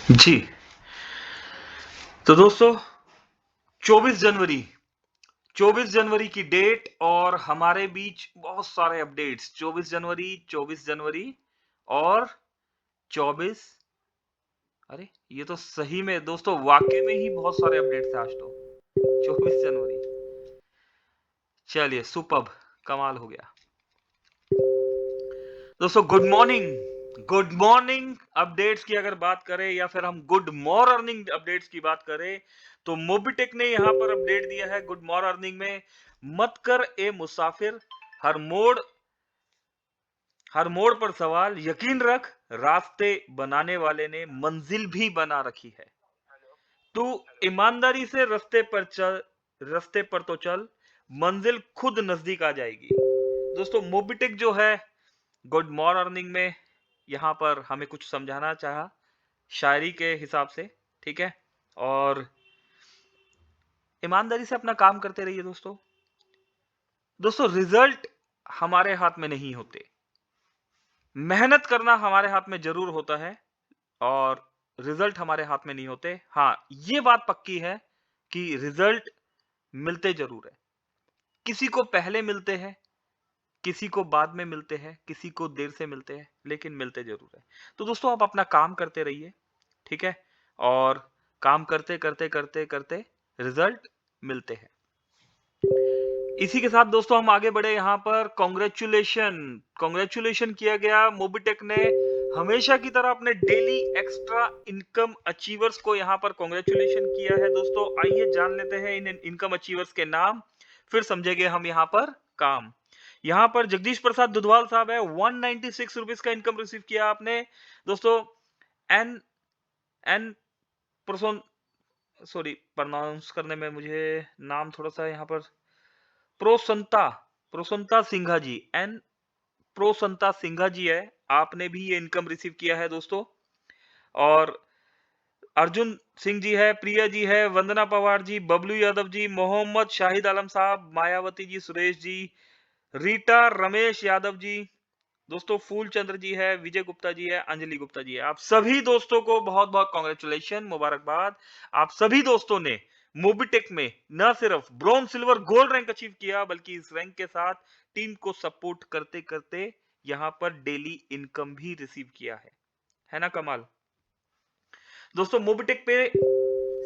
जी। तो दोस्तों 24 जनवरी 24 जनवरी की डेट और हमारे बीच बहुत सारे अपडेट्स 24 जनवरी और 24 अरे! ये तो सही में दोस्तों वाक़ई में ही बहुत सारे अपडेट्स थे आज तो। 24 जनवरी। चलिए सुपर्ब! कमाल हो गया। दोस्तों गुड मॉर्निंग अपडेट्स की अगर बात करें या फिर हम गुड मॉर्निंग अपडेट्स की बात करें तो मोबिटेक ने यहां पर अपडेट दिया है गुड मॉर्निंग में। मत कर ए मुसाफिर, हर मोड़ हर मोड़ पर सवाल, यकीन रख रास्ते बनाने वाले ने मंजिल भी बना रखी है। तू ईमानदारी से रास्ते पर तो चल, मंजिल खुद नजदीक आ जाएगी। दोस्तों मोबिटेक जो है गुड मॉर्निंग में यहाँ पर हमें कुछ समझाना चाहा शायरी के हिसाब से, ठीक है? और ईमानदारी से अपना काम करते रहिए दोस्तों। दोस्तों रिजल्ट हमारे हाथ में नहीं होते। मेहनत करना हमारे हाथ में ज़रूर होता है और रिजल्ट हमारे हाथ में नहीं होते। हाँ, ये बात पक्की है कि रिजल्ट मिलते ज़रूर है। किसी को पहले मिलते हैं, किसी को बाद में मिलते हैं, किसी को देर से मिलते हैं, लेकिन मिलते ज़रूर है। तो दोस्तों आप अपना काम करते रहिए, ठीक है? और काम करते रिजल्ट मिलते हैं। इसी के साथ दोस्तों हम आगे बढ़े यहाँ पर कांग्रेचुलेशन किया गया मोबिटेक ने हमेशा की तरह अपने डेली एक्स्ट्रा इनकम अचीवर्स को यहाँ पर कांग्रेचुलेशन किया है दोस्तों। आइए जान लेते हैं इन इनकम अचीवर्स के नाम, फिर समझेंगे हम यहाँ पर काम। यहाँ पर जगदीश प्रसाद दुधवाल साहब है, 196 रुपीज का इनकम रिसीव किया आपने दोस्तों। एन एन प्रोसोन सॉरी प्रोनाउंस करने में मुझे नाम थोड़ा सा यहाँ पर प्रोसंता प्रोसंता सिंघा जी, एन प्रोसंता सिंघा जी है, आपने भी ये इनकम रिसीव किया है दोस्तों। और अर्जुन सिंह जी है, प्रिया जी है, वंदना पवार जी, बबलू यादव जी, मोहम्मद शाहिद आलम साहब, मायावती जी, सुरेश जी, रीटा रमेश यादव जी, दोस्तों फूल चंद्र जी है, विजय गुप्ता जी है, अंजलि गुप्ता जी है। आप सभी दोस्तों को बहुत बहुत कॉन्ग्रेचुलेशन, मुबारकबाद। आप सभी दोस्तों ने मोबिटेक में न सिर्फ bronze silver gold rank achieve किया बल्कि इस रैंक के साथ टीम को सपोर्ट करते करते यहां पर डेली इनकम भी रिसीव किया है ना कमाल। दोस्तों मोबिटेक पे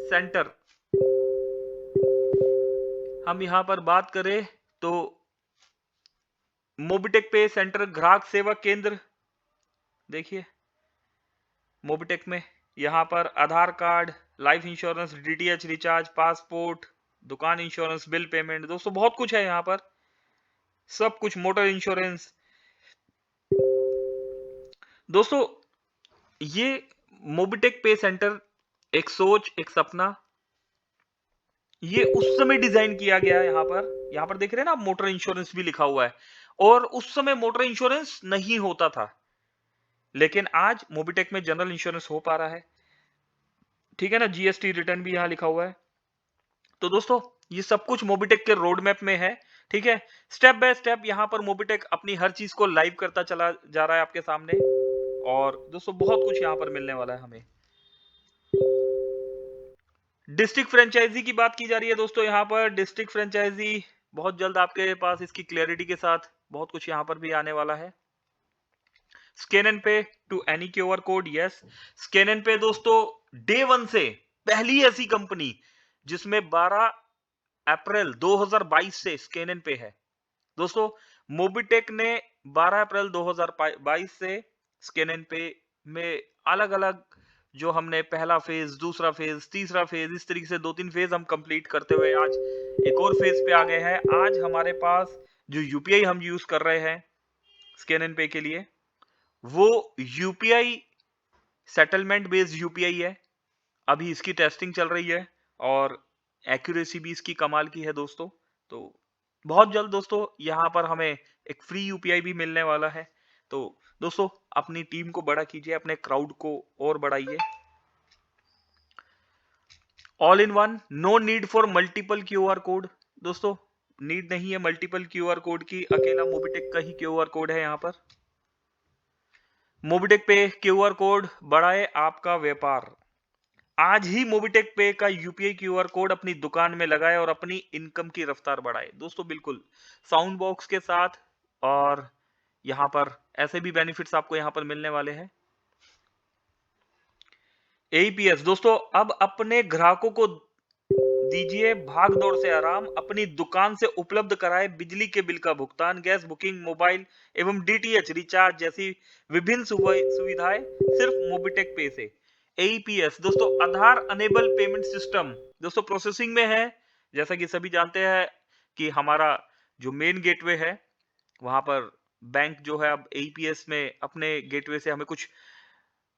सेंटर हम यहां पर बात करें तो मोबिटेक पे सेंटर ग्राहक सेवा केंद्र देखिए मोबिटेक में यहाँ पर Aadhaar card, life insurance, DTH recharge, passport, दुकान इंश्योरेंस, बिल पेमेंट, दोस्तों बहुत कुछ है यहाँ पर, सब कुछ, मोटर इंश्योरेंस। दोस्तों ये मोबिटेक पे सेंटर एक सोच, एक सपना, ये उस समय डिजाइन किया गया है। यहाँ पर देख रहे हैं ना आप, मोटर इंश्योरेंस भी लिखा हुआ है और उस समय मोटर इंश्योरेंस नहीं होता था, लेकिन आज मोबिटेक में जनरल इंश्योरेंस हो पा रहा है, ठीक है ना? जीएसटी रिटर्न भी यहाँ लिखा हुआ है। तो दोस्तों ये सब कुछ मोबिटेक के रोड मैप में है, ठीक है? स्टेप बाय स्टेप यहाँ पर मोबिटेक अपनी हर चीज को लाइव करता चला जा रहा है आपके सामने और दोस्तों बहुत कुछ यहाँ पर मिलने वाला है हमें। डिस्ट्रिक्ट फ्रेंचाइजी की बात की जा रही है दोस्तों, यहाँ पर डिस्ट्रिक्ट फ्रेंचाइजी बहुत जल्द आपके पास इसकी क्लैरिटी के साथ बहुत कुछ यहाँ पर भी आने वाला है। Scan and pay to any QR code, yes. Scan and pay दोस्तों डे वन से पहली ऐसी कंपनी जिसमें 12 अप्रैल 2022 से स्कैन एंड पे है। दोस्तों मोबिटेक ने 12 अप्रैल 2022 से स्कैन एंड पे में अलग-अलग जो हमने पहला फेज, दूसरा फेज, तीसरा फेज, इस तरीके से 2-3 फेज हम कंप्लीट करते हुए आज एक और फेज पे आ गए हैं। आज हमारे पास जो यूपीआई हम यूज कर रहे हैं स्कैन एंड पे के लिए, वो यूपीआई सेटलमेंट बेस्ड यूपीआई है। अभी इसकी टेस्टिंग चल रही है और एक्यूरेसी भी इसकी कमाल की है दोस्तों। तो बहुत जल्द दोस्तों यहाँ पर हमें एक फ्री यूपीआई भी मिलने वाला है। तो दोस्तों अपनी टीम को बड़ा कीजिए, अपने क्राउड को और बढ़ाइए। All in one, no need for multiple QR code. दोस्तों नीड नहीं है मल्टीपल क्यूआर कोड की, अकेला मोबिटेक का ही क्यूआर कोड है यहाँ पर। मोबिटेक पे क्यूआर कोड बढ़ाए आपका व्यापार। आज ही मोबिटेक पे का यूपीआई क्यूआर कोड अपनी दुकान में लगाए और अपनी इनकम की रफ्तार बढ़ाए। दोस्तों बिल्कुल साउंड बॉक्स के साथ, और यहाँ पर ऐसे भी बेनिफिट्स आपको यहाँ पर मिलने वाले हैं। एईपीएस दोस्तों, अब अपने ग्राहकों को दीजिए भाग दौड़ से आराम, अपनी दुकान से उपलब्ध कराए बिजली के बिल का भुगतान, गैस बुकिंग, मोबाइल एवं डीटीएच रिचार्ज जैसी विभिन्न सुविधाएं सिर्फ मोबिटेक पे से। एईपीएस दोस्तों, आधार अनेबल पेमेंट सिस्टम दोस्तों प्रोसेसिंग में है। जैसा कि सभी जानते हैं कि हमारा जो मेन गेटवे है वहां पर बैंक जो है अब एईपीएस में अपने गेटवे से हमें कुछ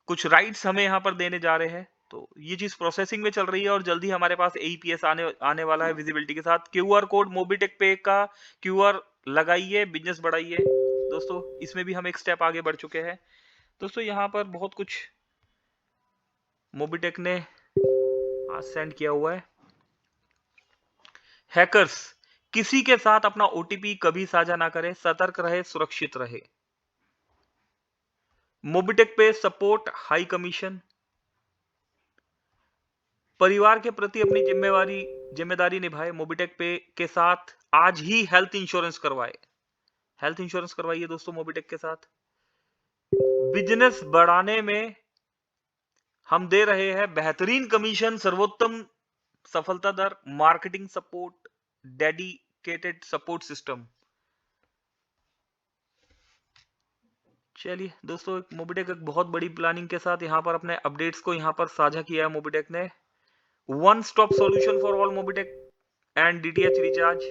कुछ राइट्स हमें यहाँ पर देने जा रहे हैं। तो ये चीज प्रोसेसिंग में चल रही है और जल्दी हमारे पास एईपीएस आने आने वाला है विजिबिलिटी के साथ। क्यूआर कोड मोबिटेक पे का क्यूआर लगाइए, बिजनेस बढ़ाइए। दोस्तों इसमें भी हम एक स्टेप आगे बढ़ चुके हैं। दोस्तों यहाँ पर बहुत कुछ मोबिटेक ने आज सेंड किया हुआ है। हैकर्स किसी के साथ अपना ओटीपी कभी साझा ना करें, सतर्क रहे, सुरक्षित रहे। मोबिटेक पे सपोर्ट हाई कमीशन, परिवार के प्रति अपनी जिम्मेदारी निभाए। मोबिटेक पे के साथ आज ही हेल्थ इंश्योरेंस करवाए। हेल्थ इंश्योरेंस करवाइए दोस्तों मोबिटेक के साथ। बिजनेस बढ़ाने में हम दे रहे हैं बेहतरीन कमीशन, सर्वोत्तम सफलता दर, marketing support, dedicated support system. चलिए दोस्तों, मोबिटेक एक बहुत बड़ी प्लानिंग के साथ यहाँ पर अपने अपडेट्स को यहाँ पर साझा किया है मोबिटेक ने। One stop solution for all Mobitech and DTH recharge.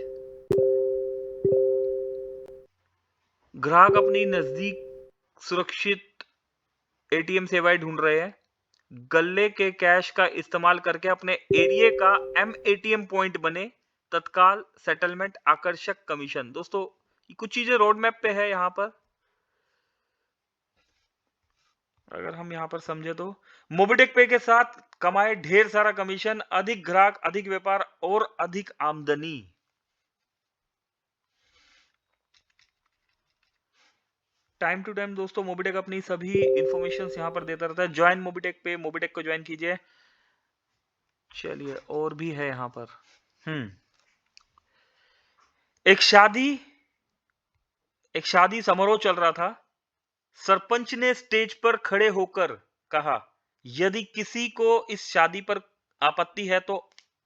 ग्राहक अपनी नजदीक सुरक्षित एटीएम सेवाएं ढूंढ रहे हैं। गल्ले के कैश का इस्तेमाल करके अपने एरिया का एमएटीएम पॉइंट बने। तत्काल सेटलमेंट, आकर्षक कमीशन। दोस्तों कुछ चीजें रोड मैप पे है यहाँ पर, अगर हम यहाँ पर समझे तो मोबिटेक पे के साथ कमाए ढेर सारा कमीशन, अधिक ग्राहक, अधिक व्यापार और अधिक आमदनी। टाइम टू टाइम दोस्तों मोबिटेक अपनी सभी इंफॉर्मेशन यहाँ पर देता रहता है। ज्वाइन मोबिटेक पे, मोबिटेक को ज्वाइन कीजिए। चलिए और भी है यहाँ पर। एक शादी समारोह चल रहा था। सरपंच ने स्टेज पर खड़े होकर कहा, यदि किसी को इस शादी पर आपत्ति है तो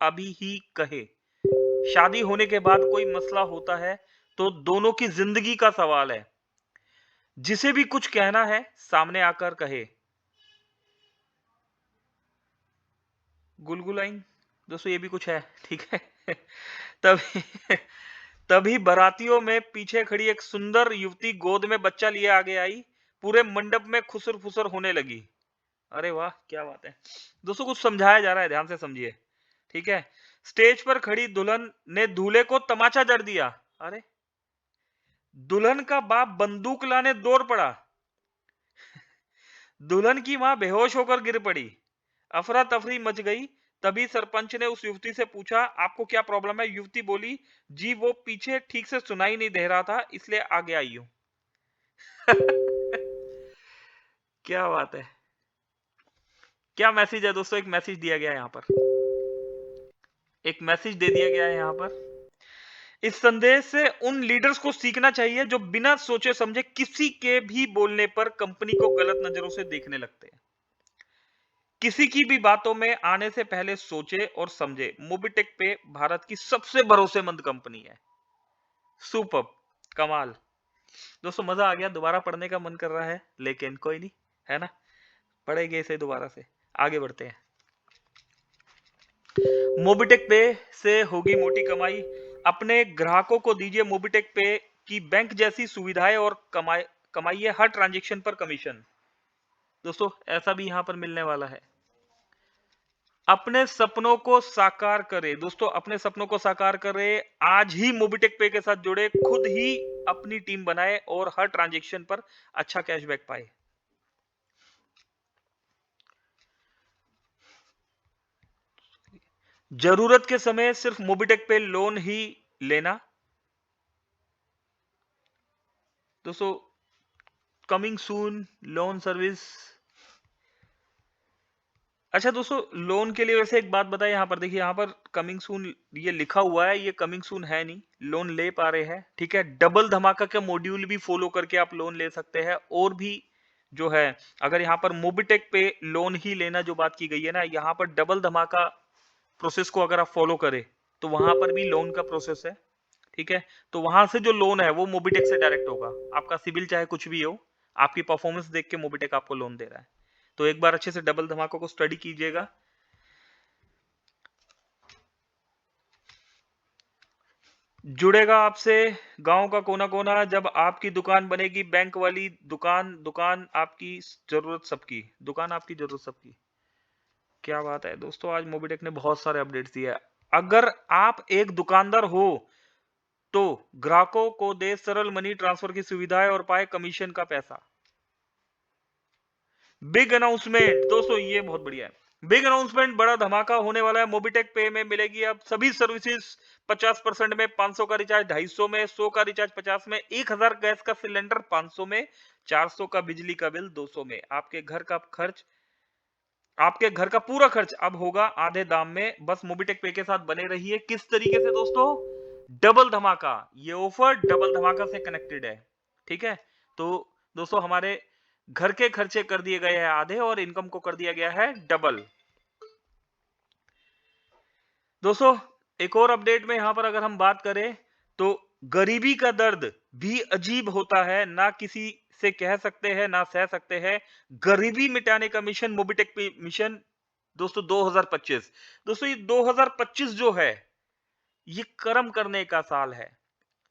अभी ही कहे। शादी होने के बाद कोई मसला होता है तो दोनों की जिंदगी का सवाल है। जिसे भी कुछ कहना है सामने आकर कहे। गुलगुलाइन दोस्तों ये भी कुछ है, ठीक है। तभी तभी बारातियों में पीछे खड़ी एक सुंदर युवती गोद में बच्चा लिए आगे आई। पूरे मंडप में खुसर फुसर होने लगी। अरे वाह क्या बात है। दोस्तों कुछ समझाया जा रहा है, ध्यान से समझिए, ठीक है। स्टेज पर खड़ी दुल्हन ने दूल्हे को तमाचा जड़ दिया। अरे, दुल्हन का बाप बंदूक लाने दौड़ पड़ा। दुल्हन की मां बेहोश होकर गिर पड़ी। अफरा तफरी मच गई। तभी सरपंच ने उस युवती से पूछा, आपको क्या प्रॉब्लम है? युवती बोली, जी वो पीछे ठीक से सुनाई नहीं दे रहा था इसलिए आगे आई हूं। क्या बात है, क्या मैसेज है दोस्तों। एक मैसेज दिया गया है यहाँ पर, एक मैसेज दे दिया गया है यहाँ पर। इस संदेश से उन लीडर्स को सीखना चाहिए जो बिना सोचे समझे किसी के भी बोलने पर कंपनी को गलत नजरों से देखने लगते हैं। किसी की भी बातों में आने से पहले सोचे और समझे। मोबिटेक पे भारत की सबसे भरोसेमंद कंपनी है। सुपर, कमाल। दोस्तों मजा आ गया, दोबारा पढ़ने का मन कर रहा है लेकिन कोई नहीं, है ना, पढ़ेंगे इसे दोबारा से। आगे बढ़ते हैं। मोबिटेक पे से होगी मोटी कमाई। अपने ग्राहकों को दीजिए मोबिटेक पे की बैंक जैसी सुविधाएं और कमाइए हर ट्रांजैक्शन पर कमीशन। दोस्तों ऐसा भी यहां पर मिलने वाला है। अपने सपनों को साकार करें। दोस्तों अपने सपनों को साकार करें। आज ही मोबिटेक पे के साथ जुड़े, खुद ही अपनी टीम बनाए और हर ट्रांजैक्शन पर अच्छा कैशबैक पाए। जरूरत के समय सिर्फ मोबिटेक पे लोन ही लेना। दोस्तों कमिंग सून लोन सर्विस। अच्छा दोस्तों, लोन के लिए वैसे एक बात बताइए, यहाँ पर देखिए, यहाँ पर कमिंग सून ये लिखा हुआ है, ये कमिंग सून है नहीं, लोन ले पा रहे हैं, ठीक है। डबल धमाका का मॉड्यूल भी फॉलो करके आप लोन ले सकते हैं। और भी जो है, अगर यहाँ पर मोबिटेक पे लोन ही लेना जो बात की गई है ना, यहाँ पर डबल धमाका प्रोसेस को अगर आप फॉलो करें तो वहां पर भी लोन का प्रोसेस है, ठीक है। तो वहां से जो लोन है वो मोबिटेक से डायरेक्ट होगा। आपका सिबिल चाहे कुछ भी हो, आपकी परफॉर्मेंस देख के मोबिटेक आपको लोन दे रहा है। तो एक बार अच्छे से डबल धमाकों को स्टडी कीजिएगा। जुड़ेगा आपसे गांव का कोना कोना, जब आपकी दुकान बनेगी बैंक वाली दुकान। दुकान आपकी जरूरत सबकी, दुकान आपकी जरूरत सबकी। क्या बात है दोस्तों, आज मोबिटेक ने बहुत सारे अपडेट्स दिए हैं। अगर आप एक दुकानदार हो तो ग्राहकों को दे सरल मनी ट्रांसफर की सुविधाएं और पाए कमीशन का पैसा। बिग अनाउंसमेंट दोस्तों, ये बहुत बढ़िया है। बिग अनाउंसमेंट, बड़ा धमाका होने वाला है। मोबिटेक पे में मिलेगी अब सभी सर्विसेज 50% में, 500 का रिचार्ज 250 में, 100 का रिचार्ज 50 में, 1000 गैस का सिलेंडर 500 में, 400 का बिजली का बिल 200 में। आपके घर का पूरा खर्च अब होगा आधे दाम में। बस मोबिटेक पे के साथ बने रहिए। किस तरीके से दोस्तों? डबल धमाका, ये ऑफर डबल धमाका से कनेक्टेड है, ठीक है। तो दोस्तों, हमारे घर के खर्चे कर दिए गए हैं आधे और इनकम को कर दिया गया है डबल। दोस्तों, एक और अपडेट में यहां पर अगर हम बात करें तो गरीबी का दर्द भी अजीब होता है, ना किसी से कह सकते हैं ना सह सकते हैं। गरीबी मिटाने का मिशन, मोबिटेक मिशन दोस्तों 2025। दोस्तों, ये 2025 जो है, ये कर्म करने का साल है।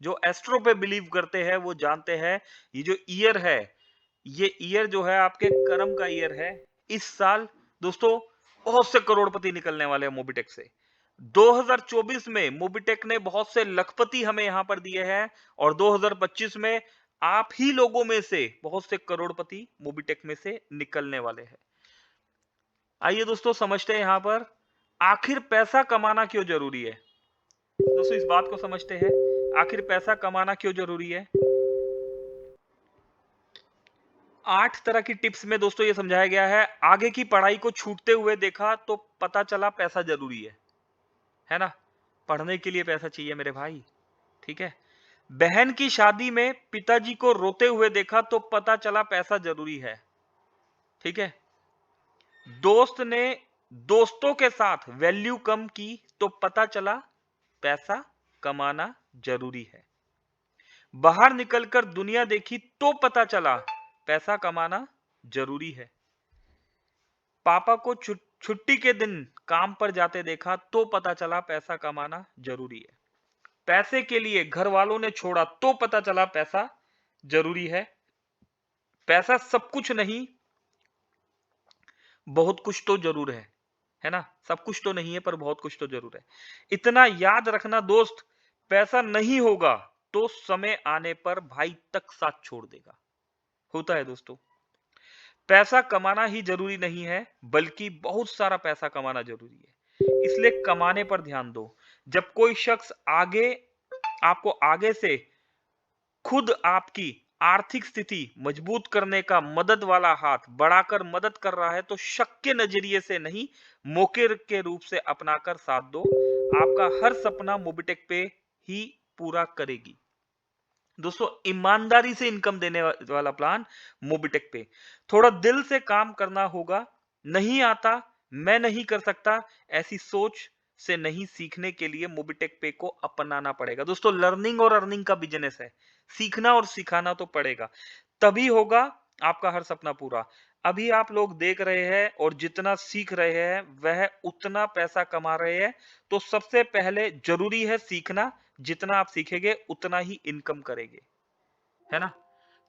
जो एस्ट्रो पे बिलीव करते हैं वो जानते हैं, ये जो ईयर है, ये ईयर जो है आपके कर्म का ईयर है। इस साल दोस्तों बहुत से करोड़पति निकलने वाले हैं मोबिटेक से। 2024 में मोबिटेक ने बहुत से लखपति हमें यहां पर दिए हैं, और 2025 में आप ही लोगों में से बहुत से करोड़पति मोबिटेक में से निकलने वाले हैं। आइए दोस्तों, समझते हैं यहां पर आखिर पैसा कमाना क्यों जरूरी है। दोस्तों, इस बात को समझते हैं, आखिर पैसा कमाना क्यों जरूरी है। 8 तरह की टिप्स में दोस्तों ये समझाया गया है। आगे की पढ़ाई को छूटते हुए देखा तो पता चला पैसा जरूरी है ना। पढ़ने के लिए पैसा चाहिए मेरे भाई, ठीक है। बहन की शादी में पिताजी को रोते हुए देखा तो पता चला पैसा जरूरी है, ठीक है। दोस्त ने दोस्तों के साथ वैल्यू कम की तो पता चला पैसा कमाना जरूरी है। बाहर निकलकर दुनिया देखी तो पता चला पैसा कमाना जरूरी है। पापा को छुट्टी के दिन काम पर जाते देखा तो पता चला पैसा कमाना जरूरी है। पैसे के लिए घर वालों ने छोड़ा तो पता चला पैसा जरूरी है। पैसा सब कुछ नहीं, बहुत कुछ तो जरूर है ना। सब कुछ तो नहीं है पर बहुत कुछ तो जरूर है। इतना याद रखना दोस्त, पैसा नहीं होगा तो समय आने पर भाई तक साथ छोड़ देगा। होता है दोस्तों, पैसा कमाना ही जरूरी नहीं है, बल्कि बहुत सारा पैसा कमाना जरूरी है। इसलिए कमाने पर ध्यान दो। जब कोई शख्स आपको आगे से खुद आपकी आर्थिक स्थिति मजबूत करने का मदद वाला हाथ बढ़ाकर मदद कर रहा है तो शक के नजरिए से नहीं, मौके के रूप से अपनाकर साथ दो। आपका हर सपना मोबिटेक पे ही पूरा करेगी। दोस्तों, ईमानदारी से इनकम देने वाला प्लान मोबिटेक पे। थोड़ा दिल से काम करना होगा। नहीं आता, मैं नहीं कर सकता, ऐसी सोच से नहीं सीखने के लिए मोबिटेक पे को अपनाना पड़ेगा। दोस्तों, लर्निंग और अर्निंग का बिजनेस है। सीखना और सिखाना तो पड़ेगा, तभी होगा आपका हर सपना पूरा। अभी आप लोग देख रहे हैं और जितना सीख रहे हैं वह उतना पैसा कमा रहे हैं। तो सबसे पहले जरूरी है सीखना। जितना आप सीखेंगे उतना ही इनकम करेंगे, है ना।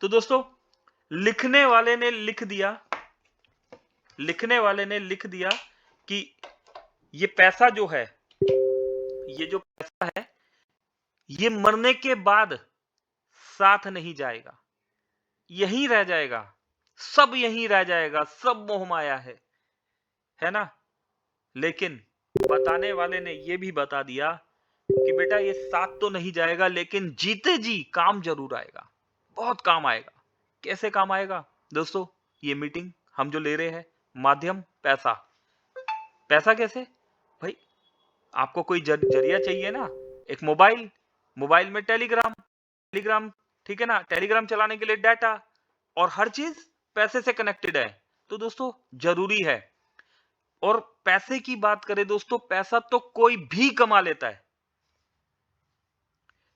तो दोस्तों, लिखने वाले ने लिख दिया लिखने वाले ने लिख दिया कि ये पैसा जो है, ये जो पैसा है, ये मरने के बाद साथ नहीं जाएगा, यहीं रह जाएगा। सब यहीं रह जाएगा, सब मोह माया है ना। लेकिन बताने वाले ने यह भी बता दिया कि बेटा ये साथ तो नहीं जाएगा, लेकिन जीते जी काम जरूर आएगा, बहुत काम आएगा। कैसे काम आएगा दोस्तों? ये मीटिंग हम जो ले रहे हैं, माध्यम पैसा, पैसा कैसे? भाई आपको कोई जरिया चाहिए ना, एक मोबाइल, मोबाइल में टेलीग्राम, टेलीग्राम, ठीक है ना? टेलीग्राम चलाने के लिए डाटा, और हर चीज पैसे से कनेक्टेड है। तो दोस्तों जरूरी है। और पैसे की बात करें दोस्तों, पैसा तो कोई भी कमा लेता है।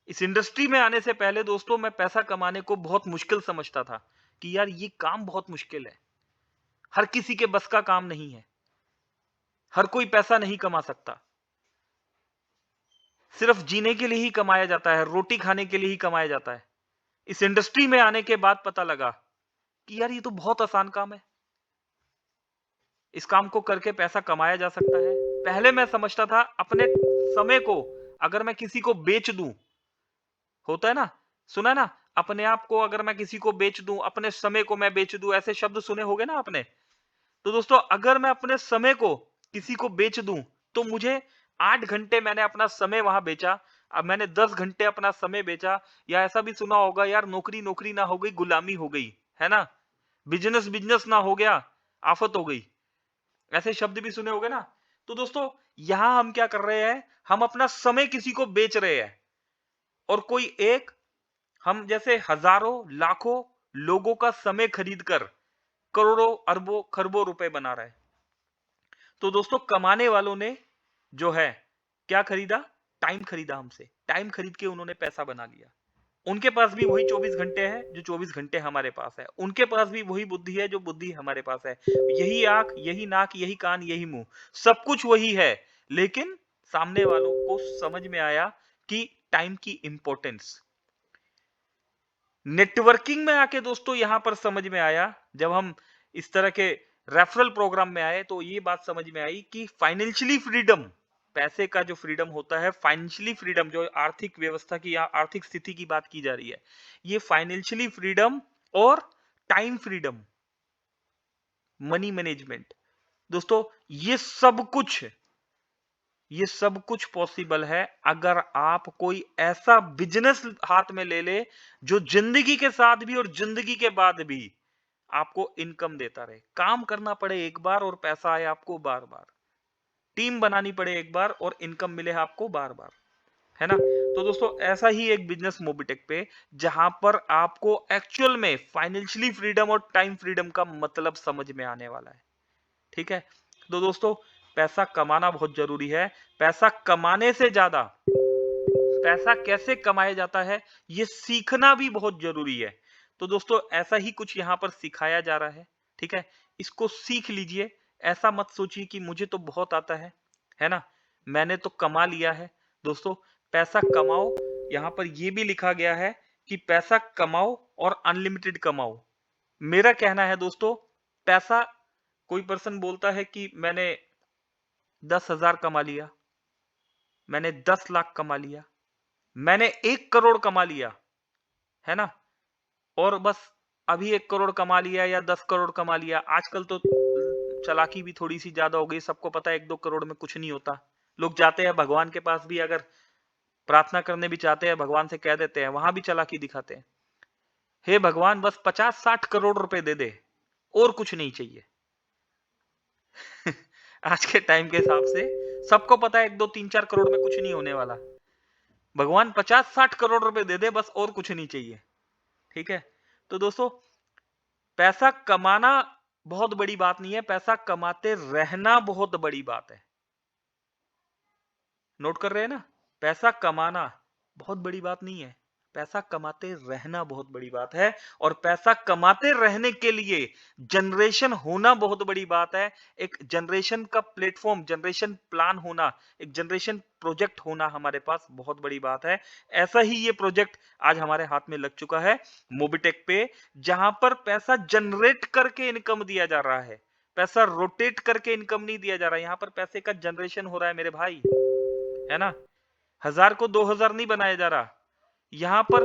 इस इंडस्ट्री में आने से पहले दोस्तों मैं पैसा कमाने को बहुत मुश्किल समझता था कि यार ये काम बहुत मुश्किल है, हर किसी के बस का काम नहीं है, हर कोई पैसा नहीं कमा सकता, सिर्फ जीने के लिए ही कमाया जाता है, रोटी खाने के लिए ही कमाया जाता है। इस इंडस्ट्री में आने के बाद पता लगा कि यार ये तो बहुत आसान काम है, इस काम को करके पैसा कमाया जा सकता है। पहले मैं समझता था अपने समय को अगर मैं किसी को बेच दूं, होता है ना, सुना है ना, अपने आप को अगर मैं किसी को बेच दूं, अपने समय को मैं बेच दूं, ऐसे शब्द सुने होंगे ना आपने। तो दोस्तों अगर मैं अपने समय को किसी को बेच दूं, तो मुझे 8 घंटे मैंने अपना समय वहां बेचा, अब मैंने 10 घंटे अपना समय बेचा। या ऐसा भी सुना होगा यार, नौकरी नौकरी ना हो गई, गुलामी हो गई, है ना, बिजनेस बिजनेस ना हो गया, आफत हो गई, ऐसे शब्द भी सुने होंगे ना। तो दोस्तों यहां हम क्या कर रहे हैं, हम अपना समय किसी को बेच रहे हैं, और कोई एक, हम जैसे हजारों लाखों लोगों का समय खरीद कर करोड़ों अरबों खरबों रुपए बना रहा है। तो दोस्तों कमाने वालों ने जो है क्या खरीदा, टाइम खरीदा, हमसे टाइम खरीद के उन्होंने पैसा बना लिया। उनके पास भी वही 24 घंटे है जो 24 घंटे हमारे पास है, उनके पास भी वही बुद्धि है जो बुद्धि हमारे पास है, यही आंख, यही नाक, यही कान, यही मुंह, सब कुछ वही है। लेकिन सामने वालों को समझ में आया कि टाइम की इंपॉर्टेंस नेटवर्किंग में आके दोस्तों यहां पर समझ में आया। जब हम इस तरह के रेफरल प्रोग्राम में आए तो ये बात समझ में आई कि फाइनेंशियली फ्रीडम, पैसे का जो फ्रीडम होता है, फाइनेंशियली फ्रीडम जो आर्थिक व्यवस्था की या आर्थिक स्थिति की बात की जा रही है, ये फाइनेंशियली फ्रीडम और टाइम फ्रीडम, मनी मैनेजमेंट, दोस्तों ये सब कुछ पॉसिबल है अगर आप कोई ऐसा बिजनेस हाथ में ले ले जो जिंदगी के साथ भी और जिंदगी के बाद भी आपको इनकम देता रहे। काम करना पड़े एक बार और पैसा आए आपको बार बार, टीम बनानी पड़े एक बार और इनकम मिले आपको बार बार, है ना। तो दोस्तों ऐसा ही एक बिजनेस मोबिटेक पे, जहां पर आपको एक्चुअल में फाइनेंशियली फ्रीडम और टाइम फ्रीडम का मतलब समझ में आने वाला है, ठीक है। तो दोस्तों पैसा कमाना बहुत जरूरी है। पैसा कमाने से ज्यादा पैसा कैसे कमाया जाता है ये सीखना भी बहुत जरूरी है। तो दोस्तों ऐसा ही कुछ यहां पर सिखाया जा रहा है, ठीक है। इसको सीख लीजिए, ऐसा मत सोचिए कि मुझे तो बहुत आता है ना, मैंने तो कमा लिया है। दोस्तों पैसा कमाओ, यहां पर यह भी लिखा गया है कि पैसा कमाओ और अनलिमिटेड कमाओ। मेरा कहना है दोस्तों, पैसा, कोई पर्सन बोलता है कि मैंने 10,000 कमा लिया, मैंने 10 लाख कमा लिया, मैंने 1 करोड़ कमा लिया, है ना, और बस अभी 1 करोड़ कमा लिया या 10 करोड़ कमा लिया। आजकल तो चालाकी भी थोड़ी सी ज्यादा हो गई, सबको पता है 1-2 करोड़ में कुछ नहीं होता। लोग जाते हैं भगवान के पास भी, अगर प्रार्थना करने भी चाहते हैं, भगवान से कह देते हैं, वहां भी चालाकी दिखाते हैं, हे भगवान बस 50-60 करोड़ रुपए दे दे, और कुछ नहीं चाहिए। आज के टाइम के हिसाब से सबको पता है 1-2-3-4 करोड़ में कुछ नहीं होने वाला। भगवान 50-60 करोड़ रुपए दे दे बस, और कुछ नहीं चाहिए, ठीक है। तो दोस्तों पैसा कमाना बहुत बड़ी बात नहीं है, पैसा कमाते रहना बहुत बड़ी बात है। नोट कर रहे हैं ना, पैसा कमाना बहुत बड़ी बात नहीं है, पैसा कमाते रहना बहुत बड़ी बात है। और पैसा कमाते रहने के लिए जनरेशन होना बहुत बड़ी बात है। एक जनरेशन का प्लेटफॉर्म, जनरेशन प्लान होना, एक जनरेशन प्रोजेक्ट होना हमारे पास बहुत बड़ी बात है। ऐसा ही ये प्रोजेक्ट आज हमारे हाथ में लग चुका है मोबिटेक पे, जहां पर पैसा जनरेट करके इनकम दिया जा रहा है, पैसा रोटेट करके इनकम नहीं दिया जा रहा है। यहां पर पैसे का जनरेशन हो रहा है मेरे भाई, है ना। 1000 को 2000 नहीं बनाया जा रहा। यहां पर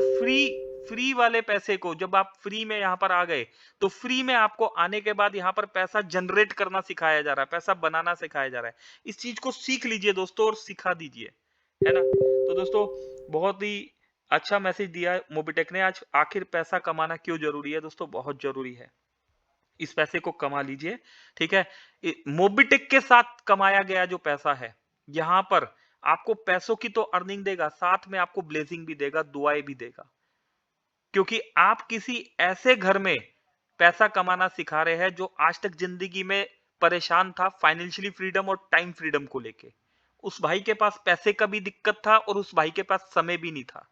फ्री वाले पैसे को, जब आप फ्री में यहां पर आ गए, तो फ्री में आपको आने के बाद यहां पर पैसा जनरेट करना सिखाया जा रहा है, पैसा बनाना सिखाया जा रहा है। इस चीज को सीख लीजिए दोस्तों और सिखा दीजिए, है ना। तो दोस्तों बहुत ही अच्छा मैसेज दिया है मोबिटेक ने आज। आखिर पैसा कमाना क्यों जरूरी है दोस्तों, बहुत जरूरी है। इस पैसे को कमा लीजिए, ठीक है? मोबिटेक के साथ कमाया गया जो पैसा है, यहाँ पर आपको पैसों की तो अर्निंग देगा, साथ में आपको ब्लेसिंग भी देगा, दुआएँ भी देगा। क्योंकि आप किसी ऐसे घर में पैसा कमाना सिखा रहे हैं जो आज तक जिंदगी में परेशान था फाइनेंशियली फ्रीडम और टाइम फ्रीडम को लेके। उस भाई के पास पैसे का भी दिक्कत था और उस भाई के पास समय भी नहीं था।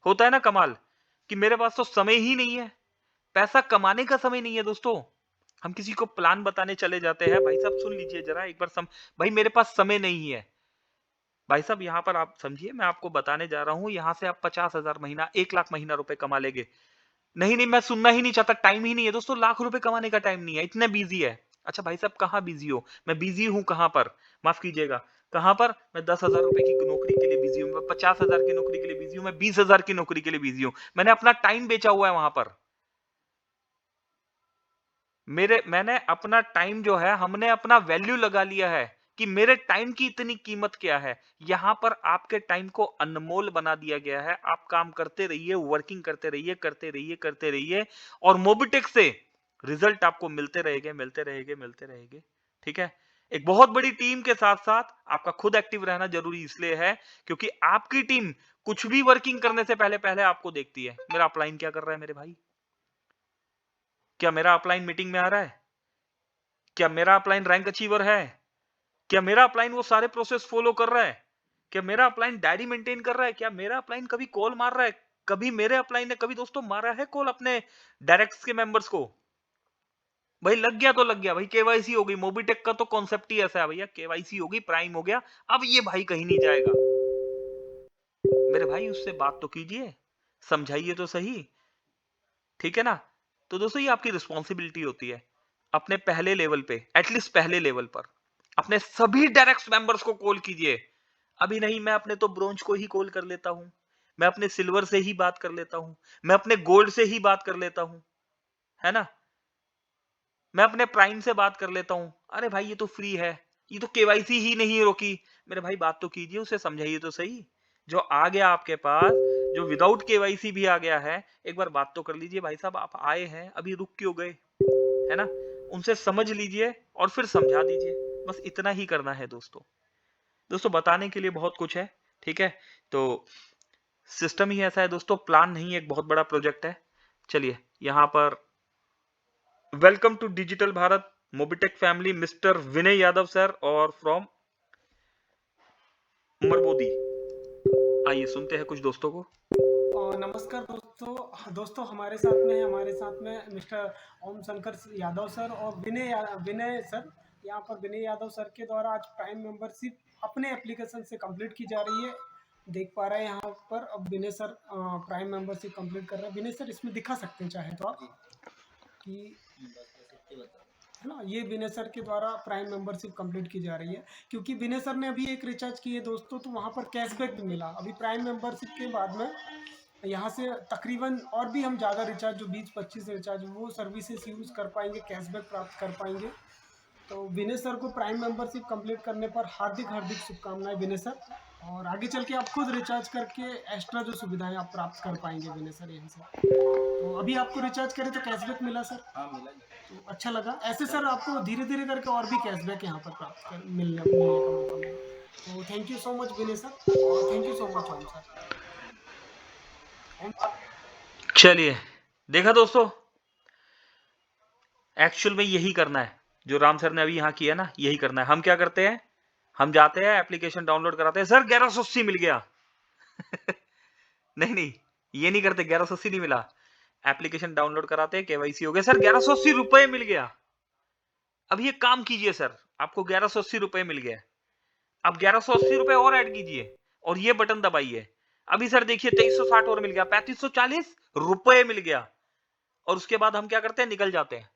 होता है ना कमाल कि मेरे पास तो समय ही नहीं है, पैसा कमाने का समय नहीं है दोस्तों। हम किसी को प्लान बताने चले जाते हैं, भाई साहब सुन लीजिए जरा एक बार भाई मेरे पास समय नहीं है। भाई साहब यहाँ पर आप समझिए, मैं आपको बताने जा रहा हूँ, यहाँ से आप 50,000 महीना 1 लाख महीना रुपए कमा लेंगे। नहीं नहीं, मैं सुनना ही नहीं चाहता, टाइम ही नहीं है दोस्तों, लाख रुपए कमाने का टाइम नहीं है, इतने बिजी है। अच्छा भाई साहब कहाँ बिजी हो? मैं बिजी हूँ कहाँ पर? माफ कीजिएगा, कहाँ पर? मैं 10,000 रुपए की नौकरी के लिए बिजी हूँ, मैं 50,000 की नौकरी के लिए बिजी हूँ, मैं 20,000 की नौकरी के लिए बिजी हूँ। मैंने अपना टाइम बेचा हुआ है वहां पर। मैंने अपना टाइम जो है, हमने अपना वैल्यू लगा लिया है कि मेरे टाइम की इतनी कीमत क्या है। यहां पर आपके टाइम को अनमोल बना दिया गया है। आप काम करते रहिए, वर्किंग करते रहिए, करते रहिए, करते रहिए और मोबिटेक से रिजल्ट आपको मिलते रहेंगे, मिलते रहेंगे, मिलते रहेंगे। ठीक है? एक बहुत बड़ी टीम के साथ-साथ आपका खुद एक्टिव रहना जरूरी इसलिए है क्योंकि आपकी टीम कुछ भी वर्किंग करने से पहले आपको देखती है। मेरा अपलाइन क्या कर रहा है मेरे भाई? क्या मेरा अपलाइन मीटिंग में आ रहा है? क्या मेरा अपलाइन रैंक अचीवर है? क्या मेरा अपलाइन वो सारे प्रोसेस फॉलो कर रहा है? क्या मेरा अपलाइन डायरी मेंटेन कर रहा है? क्या मेरा अपलाइन कभी कॉल मार रहा है? कभी मेरे अपलाइन ने कभी दोस्तों मारा है कॉल अपने डायरेक्ट्स के मेंबर्स को? भाई लग गया तो लग गया, भाई केवाईसी हो गई। मोबिटेक का तो कॉन्सेप्ट ही ऐसा है भैया, केवाईसी होगी, प्राइम हो गया, अब ये भाई कहीं नहीं जाएगा। मेरे भाई उससे बात तो कीजिए, समझाइए तो सही, ठीक है ना? तो दोस्तों ये आपकी रिस्पॉन्सिबिलिटी होती है अपने पहले लेवल पे, एटलीस्ट पहले लेवल पर अपने सभी डायरेक्ट मेंबर्स को कॉल कीजिए। अभी नहीं, मैं अपने तो ब्रोंज को ही कॉल कर लेता हूं, मैं अपने सिल्वर से ही बात कर लेता हूं, मैं अपने गोल्ड से ही बात कर लेता हूं, है ना? मैं अपने प्राइम से बात कर लेता हूं। अरे भाई ये तो फ्री है, ये तो केवाईसी ही नहीं रोकी। मेरे भाई बात तो कीजिए, उसे समझाइए तो सही। जो आ गया आपके पास, जो विदाउट केवाईसी भी आ गया है, एक बार बात तो कर लीजिए। भाई साहब आप आए हैं, अभी रुक क्यों गए, है ना? उनसे समझ लीजिए और फिर समझा दीजिए। बस इतना ही करना है दोस्तों। दोस्तों बताने के लिए बहुत कुछ है, ठीक है? तो सिस्टम ही ऐसा है दोस्तों, प्लान नहीं, एक बहुत बड़ा प्रोजेक्ट है। चलिए यहाँ पर welcome to digital Bharat Mobitech family, mister Vinay Yadav sir और फ्रॉम मरबोदी। आइए सुनते हैं कुछ दोस्तों को। नमस्कार दोस्तों। दोस्तों हमारे साथ में मिस्टर ओम शंकर यादव सर और विनय सर। यहाँ पर विनय यादव सर के द्वारा आज प्राइम मेंबरशिप अपने एप्लीकेशन से कंप्लीट की जा रही है। देख पा रहे हैं यहाँ पर अब विनय सर प्राइम मेंबरशिप कंप्लीट कर रहे हैं। विनय सर इसमें दिखा सकते हैं चाहे तो आप कि, है ना, ये विनय सर के द्वारा प्राइम मेंबरशिप कंप्लीट की जा रही है। क्योंकि विनय सर ने अभी एक रिचार्ज किए दोस्तों, तो वहाँ पर कैशबैक भी मिला। अभी प्राइम मेंबरशिप के बाद में यहाँ से तकरीबन और भी हम ज़्यादा रिचार्ज, जो 20-25 रिचार्ज, वो सर्विसेज यूज़ कर पाएंगे, कैशबैक प्राप्त कर पाएंगे। तो विनय सर को प्राइम मेंबरशिप कंप्लीट करने पर हार्दिक हार्दिक शुभकामनाएं विनय सर। और आगे चल के आप खुद रिचार्ज करके एक्स्ट्रा जो सुविधाएं आप प्राप्त कर पाएंगे विनय सर यहाँ से। तो अभी आपको रिचार्ज करें तो कैशबैक मिला सर? हाँ मिला। तो अच्छा लगा। ऐसे सर आपको धीरे धीरे करके और भी कैशबैक यहाँ पर प्राप्त मिलने का मौका मिला। तो thank you so much Vinay sir और thank you so much Om sir. चलिए देखा दोस्तों, एक्चुअल में यही करना है जो राम सर ने अभी यहाँ किया ना, यही करना है। हम क्या करते हैं, हम जाते हैं एप्लीकेशन डाउनलोड कराते हैं, सर 1180 मिल गया। नहीं नहीं, ये नहीं करते, 1180 नहीं मिला। एप्लीकेशन डाउनलोड कराते हैं, केवाईसी हो गया, सर 1180 रुपए मिल गया। अब ये काम कीजिए सर, आपको 1180 रुपए मिल गया। अब 1180 रुपए और ऐड कीजिए और ये बटन दबाइए। अभी सर देखिए 2360 और मिल गया, 3540 रुपए मिल गया। और उसके बाद हम क्या करते हैं, निकल जाते हैं।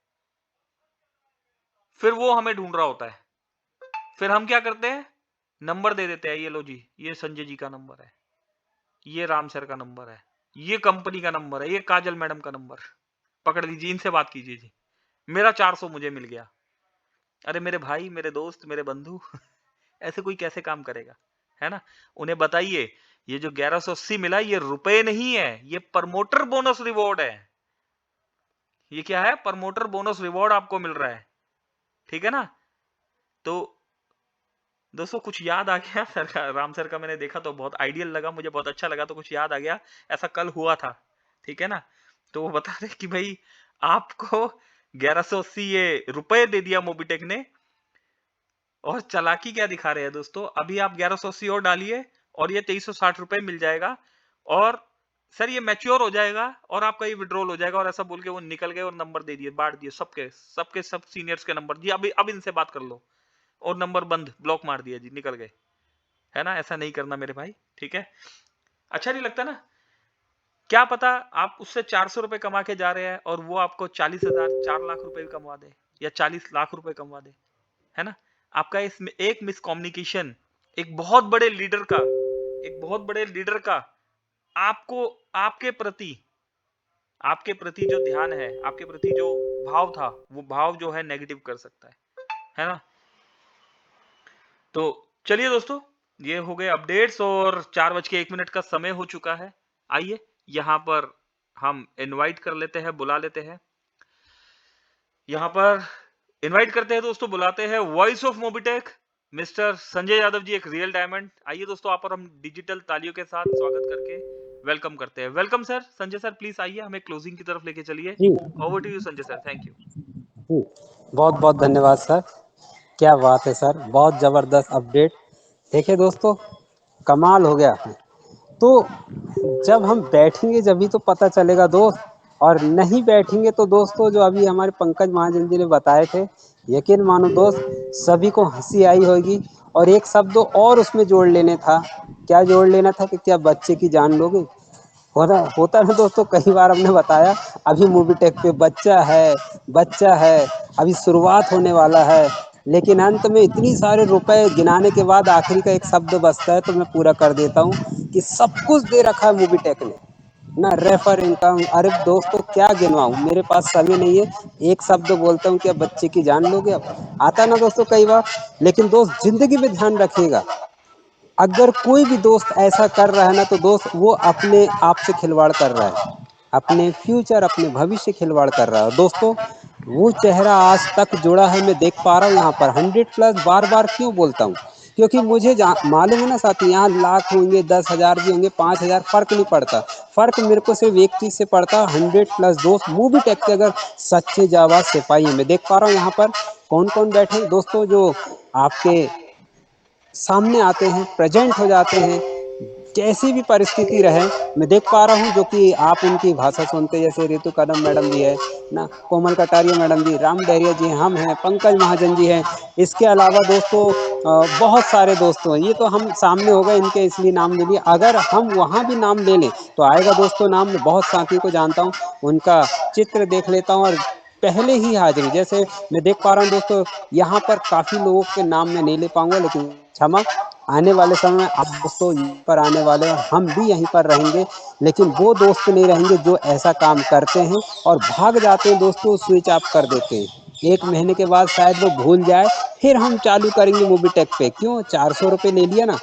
फिर वो हमें ढूंढ रहा होता है। फिर हम क्या करते हैं, नंबर दे देते हैं, ये लो जी, ये संजय जी का नंबर है, ये राम सर का नंबर है, ये कंपनी का नंबर है, ये काजल मैडम का नंबर, पकड़ लीजिए, इनसे बात कीजिए जी, मेरा 400 मुझे मिल गया। अरे मेरे भाई, मेरे दोस्त, मेरे बंधु, ऐसे कोई कैसे काम करेगा, है ना? उन्हें बताइए ये जो 1180 मिला, ये रुपए नहीं है, ये प्रमोटर बोनस रिवॉर्ड है। ये क्या है? प्रमोटर बोनस रिवॉर्ड आपको मिल रहा है, ठीक है ना? तो दोस्तों कुछ याद आ गया सर का, राम सर का मैंने देखा तो बहुत आइडियल लगा, मुझे बहुत अच्छा लगा, तो कुछ याद आ गया, ऐसा कल हुआ था, ठीक है ना? तो वो बता रहे कि भाई आपको 1180 ये रुपए दे दिया मोबिटेक ने, और चालाकी क्या दिखा रहे हैं दोस्तों, अभी आप 1180 और डालिए और ये 2360 रुपए मिल जाएगा, और सर ये मैच्योर हो जाएगा और आपका ये विड्रॉल हो जाएगा, और ऐसा बोल के वो निकल गए और नंबर दे दिए, बांट दिए सबके सबके सब सीनियर्स के नंबर जी, अभी अब इनसे बात कर लो, और नंबर बंद, ब्लॉक मार दिया जी, निकल गए, है ना? ऐसा नहीं करना मेरे भाई, ठीक है? अच्छा नहीं लगता ना? क्या पता आप उससे 400 रुपए कमा के जा रहे हैं और वो आपको 40,000 4 लाख रुपए भी कमवा दे, या 40 लाख रुपए कमवा दे, है ना? आपका इसमें एक मिसकम्युनिकेशन एक बहुत बड़े लीडर का, एक बहुत बड़े लीडर का आपको, आपके प्रति, आपके प्रति जो ध्यान है, आपके प्रति जो भाव था, वो भाव जो है नेगेटिव कर सकता है ना? तो चलिए दोस्तों, ये हो गए अपडेट्स, और 4:01 का समय हो चुका है। आइए यहाँ पर हम इनवाइट कर लेते हैं, बुला लेते हैं। यहाँ पर इनवाइट करते हैं दोस्तों, बुलाते हैं voice of Mobitech mister Sanjay Yadav ji, एक रियल डायमंड। आइए दोस्तों, आप और हम डिजिटल तालियों के साथ स्वागत करके वेलकम करते हैं। Welcome sir, Sanjay sir please आइए, हमें क्लोजिंग की तरफ लेके चलिए। जी over to you Sanjay sir, thank you. जी, बहुत बहुत धन्यवाद सर। क्या बात है सर, बहुत ज़बरदस्त अपडेट। देखिए दोस्तों, कमाल हो गया। तो जब हम बैठेंगे जब भी तो पता चलेगा दोस्त, और नहीं बैठेंगे तो दोस्तों जो अभी हमारे पंकज महाजन जी ने बताए थे, यकीन मानो दोस्त सभी को हंसी आई होगी। और एक शब्द और उसमें जोड़ लेने था। क्या जोड़ लेना था कि क्या बच्चे की जान लोगे? होता ना दोस्तों, कई बार हमने बताया अभी मोबिटेक पे बच्चा है, अभी शुरुआत होने वाला है, लेकिन अंत में इतनी सारे रुपए गिनाने के बाद आखिरी का एक शब्द बचता है, तो मैं पूरा कर देता हूँ कि सब कुछ दे रखा है मोबिटेक ने ना, रेफर इनकम। अरे दोस्तों क्या गिनवाऊं, मेरे पास समय नहीं है। एक शब्द बोलता हूँ कि अब बच्चे की जान लोगे, अब आता ना दोस्तों कई बार। लेकिन दोस्त जिंदगी में ध्यान रखिएगा, अगर कोई भी दोस्त ऐसा कर रहा है ना, तो दोस्त वो अपने आप से खिलवाड़ कर रहा है, अपने फ्यूचर अपने भविष्य खिलवाड़ कर रहा है दोस्तों। वो चेहरा आज तक जुड़ा है, मैं देख पा रहा हूँ यहाँ पर 100+ बार बार क्यों बोलता हूँ, क्योंकि मुझे मालूम है ना साथी, यहाँ लाख होंगे 10,000 भी होंगे 5,000, फर्क नहीं पड़ता। फर्क मेरे को सिर्फ एक चीज से पड़ता, 100+ दोस्त मोबिटेक के अगर सच्चे जाबाज सिपाही है। मैं देख पा रहा हूँ यहाँ पर कौन कौन बैठे हैं दोस्तों, जो आपके सामने आते हैं, प्रेजेंट हो जाते हैं, कैसी भी परिस्थिति रहे। मैं देख पा रहा हूँ जो कि आप उनकी भाषा सुनते, जैसे रितु कदम मैडम जी है ना, कोमल कटारिया मैडम जी, राम डहरिया जी, हम हैं, पंकज महाजन जी हैं। इसके अलावा दोस्तों बहुत सारे दोस्तों हैं, ये तो हम सामने हो गए इनके इसलिए नाम ले लिए। अगर हम वहाँ भी नाम ले लें तो आएगा दोस्तों नाम। मैं बहुत साथियों को जानता हूँ, उनका चित्र देख लेता हूँ, और पहले ही हाजिरी, जैसे मैं देख पा रहा हूँ दोस्तों, यहाँ पर काफ़ी लोगों के नाम मैं नहीं ले पाऊंगा, लेकिन क्षमा, आने वाले समय में आप दोस्तों यहीं पर आने वाले हैं, हम भी यहीं पर रहेंगे। लेकिन वो दोस्त नहीं रहेंगे जो ऐसा काम करते हैं और भाग जाते हैं दोस्तों, स्विच ऑफ कर देते हैं। 1 महीने के बाद शायद वो भूल जाए, फिर हम चालू करेंगे मोबिटेक पे। क्यों? 400 रुपये ले लिया ना,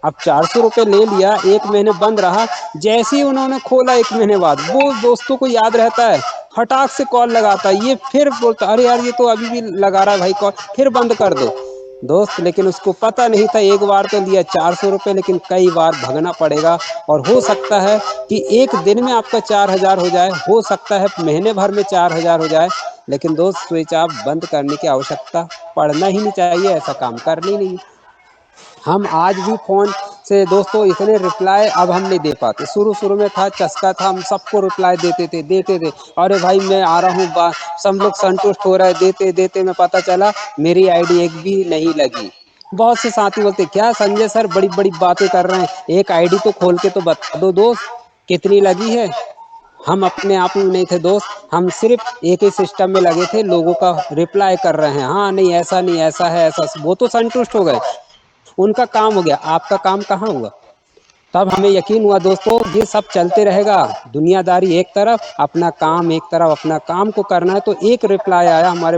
अब 400 रुपये ले लिया, 1 महीने बंद रहा, जैसे ही उन्होंने खोला 1 महीने बाद, वो दोस्तों को याद रहता है, फटाक से कॉल लगाता है, ये फिर बोलता अरे यार ये तो अभी भी लगा रहा है भाई कॉल, फिर बंद कर दो दोस्त। लेकिन उसको पता नहीं था, एक बार तो लिया 400 रुपये, लेकिन कई बार भगना पड़ेगा। और हो सकता है कि एक दिन में आपका 4,000 हो जाए, हो सकता है महीने भर में 4,000 हो जाए, लेकिन दोस्त स्विच ऑफ बंद करने की आवश्यकता पड़ना ही नहीं चाहिए, ऐसा काम करना ही नहीं। हम आज भी फ़ोन से दोस्तों इतने रिप्लाई अब हम नहीं दे पाते। शुरू शुरू में था, चस्का था, हम सबको रिप्लाई देते थे। अरे भाई मैं आ रहा हूँ, सब लोग संतुष्ट हो रहे, देते देते में पता चला मेरी आईडी एक भी नहीं लगी। बहुत से साथी बोलते क्या संजय सर बड़ी बड़ी बातें कर रहे हैं, एक आईडी तो खोल के तो बता दो दोस्त कितनी लगी है। हम अपने आप में नहीं थे दोस्त, हम सिर्फ एक ही सिस्टम में लगे थे, लोगों का रिप्लाई कर रहे हैं, हाँ नहीं ऐसा नहीं ऐसा है ऐसा, वो तो संतुष्ट हो गए, उनका काम हो गया, आपका काम कहाँ हुआ? तब हमें यकीन हुआ दोस्तों ये सब चलते रहेगा, दुनियादारी एक तरफ, अपना काम एक तरफ, अपना काम को करना है। तो एक रिप्लाई आया हमारे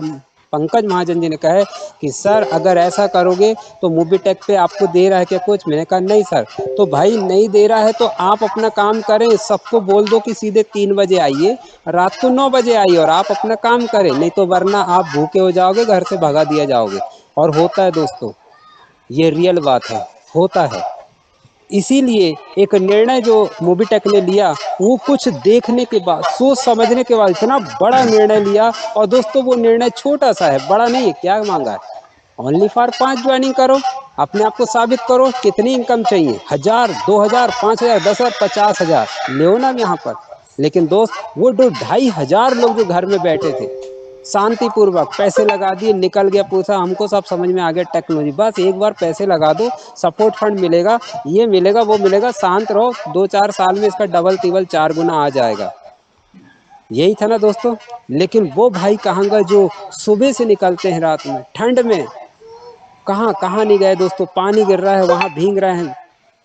पंकज महाजन जी ने कहा है कि सर अगर ऐसा करोगे तो मोबिटेक पे आपको दे रहा है क्या कुछ? मैंने कहा नहीं सर। तो भाई नहीं दे रहा है तो आप अपना काम करें, सबको बोल दो कि सीधे 3 बजे आइए, रात को 9 बजे आइए और आप अपना काम करें, नहीं तो वरना आप भूखे हो जाओगे, घर से भगा दिया जाओगे। और होता है दोस्तों, ये रियल बात है, होता है। इसीलिए एक निर्णय जो मोबिटेक ने लिया, वो कुछ देखने के बाद, सोच समझने के बाद इतना बड़ा निर्णय लिया। और दोस्तों वो निर्णय छोटा सा है, बड़ा नहीं है। क्या मांगा है? ओनली फॉर 5 ज्वाइनिंग करो, अपने आप को साबित करो। कितनी इनकम चाहिए? 1000, 2000, 5000, 10,000, 50,000 ले ना यहाँ पर। लेकिन दोस्त वो 2,500 लोग जो घर में बैठे थे, शांतिपूर्वक पैसे लगा दिए, निकल गया। पूछा हमको सब समझ में आ गया टेक्नोलॉजी, बस एक बार पैसे लगा दो, सपोर्ट फंड मिलेगा, ये मिलेगा, वो मिलेगा, शांत रहो, 2-4 साल में इसका डबल तिबल 4 गुना आ जाएगा। यही था ना दोस्तों। लेकिन वो भाई कहाँ गए जो सुबह से निकलते हैं रात में ठंड में? कहाँ कहाँ नहीं गए दोस्तों। पानी गिर रहा है वहाँ भीग रहे हैं।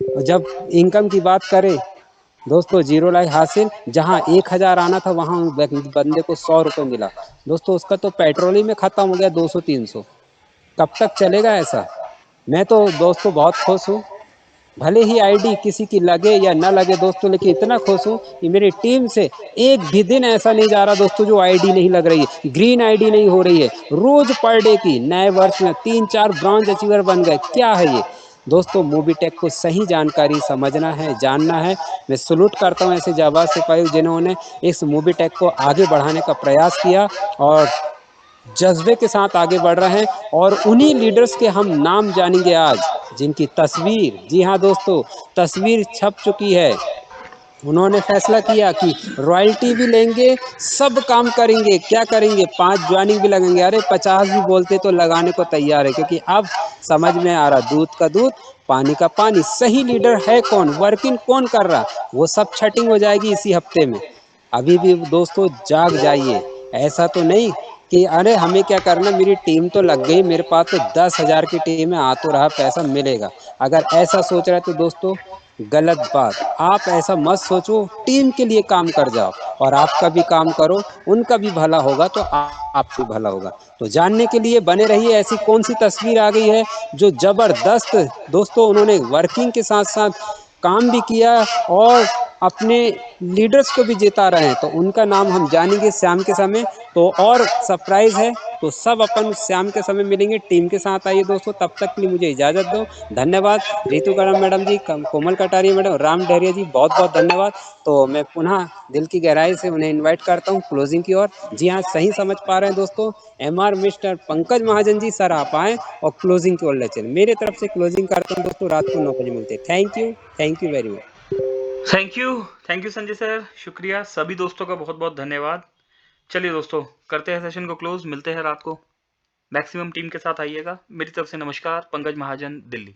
और जब इनकम की बात करें दोस्तों, 0 लाख हासिल। जहाँ 1000 आना था वहाँ बंदे को 100 रुपये मिला। दोस्तों उसका तो पेट्रोल ही में खत्म हो गया, 200-300। कब तक चलेगा ऐसा? मैं तो दोस्तों बहुत खुश हूँ। भले ही आईडी किसी की लगे या ना लगे दोस्तों, लेकिन इतना खुश हूँ कि मेरी टीम से एक भी दिन ऐसा नहीं जा रहा दोस्तों जो आईडी नहीं लग रही है, ग्रीन आईडी नहीं हो रही है। रोज पर डे की नए वर्ष में 3-4 ब्रॉन्ज अचीवर बन गए। क्या है ये दोस्तों? मोबिटेक को सही जानकारी समझना है, जानना है। मैं सलूट करता हूँ ऐसे जाबाज सिपाही जिन्होंने इस मोबिटेक को आगे बढ़ाने का प्रयास किया और जज्बे के साथ आगे बढ़ रहे हैं। और उन्हीं लीडर्स के हम नाम जानेंगे आज, जिनकी तस्वीर, जी हाँ दोस्तों, तस्वीर छप चुकी है। उन्होंने फैसला किया कि रॉयल्टी भी लेंगे, सब काम करेंगे। क्या करेंगे? 5 ज्वाइनिंग भी लगेंगे। अरे 50 भी बोलते तो लगाने को तैयार है, क्योंकि अब समझ में आ रहा, दूध का दूध पानी का पानी। सही लीडर है कौन, वर्किंग कौन कर रहा, वो सब छटिंग हो जाएगी इसी हफ्ते में। अभी भी दोस्तों जाग जाइए। ऐसा तो नहीं कि अरे हमें क्या करना, मेरी टीम तो लग गई, मेरे पास तो 10,000 की टीम है, आ तो रहा पैसा मिलेगा। अगर ऐसा सोच रहे तो दोस्तों गलत बात। आप ऐसा मत सोचो, टीम के लिए काम कर जाओ और आपका भी काम करो, उनका भी भला होगा तो आपका भी भला होगा। तो जानने के लिए बने रहिए। ऐसी कौन सी तस्वीर आ गई है जो जबरदस्त दोस्तों, उन्होंने वर्किंग के साथ साथ काम भी किया और अपने लीडर्स को भी जिता रहे हैं। तो उनका नाम हम जानेंगे शाम के समय। तो और सरप्राइज है, तो सब अपन शाम के समय मिलेंगे, टीम के साथ आइए दोस्तों। तब तक के लिए मुझे इजाजत दो। धन्यवाद रितु गरम मैडम जी, कोमल कटारिया मैडम, राम डहरिया जी, बहुत बहुत धन्यवाद। तो मैं पुनः दिल की गहराई से उन्हें इन्वाइट करता हूँ क्लोजिंग की ओर। जी हाँ, सही समझ पा रहे हैं दोस्तों, MR mister Pankaj Mahajan ji, sir आप आए और क्लोजिंग की ओर ले चलें। मेरे तरफ से क्लोजिंग करता हूँ दोस्तों, रात को 9 बजे मिलते हैं। Thank you very much. Thank you Sanjay sir, शुक्रिया। सभी दोस्तों का बहुत बहुत धन्यवाद। चलिए दोस्तों, करते हैं सेशन को क्लोज, मिलते हैं रात को। मैक्सिमम टीम के साथ आइएगा। मेरी तरफ से नमस्कार, पंकज महाजन, दिल्ली।